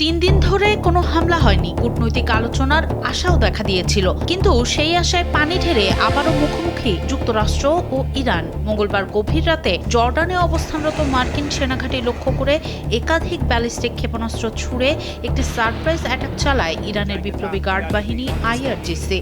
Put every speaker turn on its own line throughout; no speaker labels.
3 দিন ধরে কোনো হামলা হয়নি, কূটনৈতিক আলোচনার আশাও দেখা দিয়েছিল, কিন্তু সেই আশায় পানি ঢেলে আবারও মুখোমুখি যুক্তরাষ্ট্র ও ইরান। মঙ্গলবার গভীর রাতে জর্ডানে অবস্থানরত মার্কিন সেনাঘাঁটি লক্ষ্য করে একাধিক ব্যালিস্টিক ক্ষেপণাস্ত্র ছুড়ে একটি সারপ্রাইজ অ্যাটাক চালায় ইরানের বিপ্লবী গার্ড বাহিনী আইআরজিসি।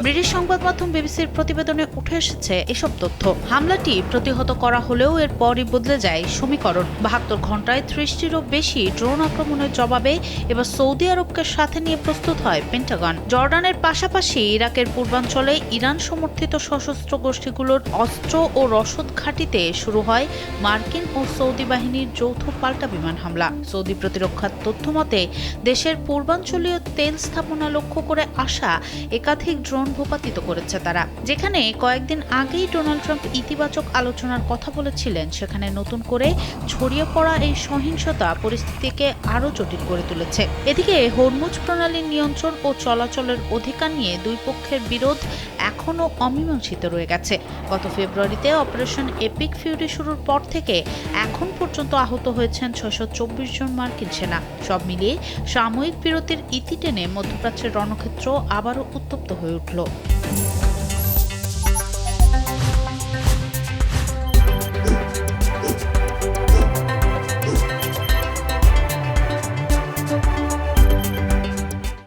ব্রিটিশ সংবাদ মাধ্যম বিবিসির প্রতিবেদনে উঠে এসেছে এসব তথ্য। হামলাটি প্রতিহত করা হলেও এরপরই বদলে যায় সমীকরণ। 72 ঘন্টায় 30টিরও বেশি ড্রোন আক্রমণের জবাবে এবার সৌদি আরবকে সাথে নিয়ে প্রস্তুত হয় পেন্টাগন। জর্ডানের পাশাপাশি ইরাকের পূর্বাঞ্চলে ইরান সমর্থিত সশস্ত্র গোষ্ঠীগুলোর অস্ত্র ও রসদ ঘাঁটিতে শুরু হয় মার্কিন ও সৌদি বাহিনীর যৌথ পাল্টা বিমান হামলা। সৌদি প্রতিরক্ষার তথ্য মতে দেশের পূর্বাঞ্চলীয় তেল স্থাপনা লক্ষ্য করে আসা একাধিক ড্রোন ভূপাতিত করেছে তারা। যেখানে কয়েকদিন আগেই ডোনাল্ড ট্রাম্প ইতিবাচক আলোচনার কথা বলেছিলেন, সেখানে নতুন করে ছড়িয়ে পড়া এই সহিংসতা পরিস্থিতিকে আরও জটিল করে তুলেছে। এদিকে হরমুজ প্রণালীর নিয়ন্ত্রণ ও চলাচলের অধিকার নিয়ে দুই পক্ষের বিরোধ এখনও অমীমাংসিত রয়ে গেছে। গত ফেব্রুয়ারিতে অপারেশন এপিক ফিউরি শুরুর পর থেকে এখন পর্যন্ত আহত হয়েছেন 624 জন মার্কিন সেনা। সব মিলিয়ে সাময়িক বিরতির ইতি টেনে মধ্যপ্রাচ্যের রণক্ষেত্র আবারও উত্তপ্ত হয়ে উঠল।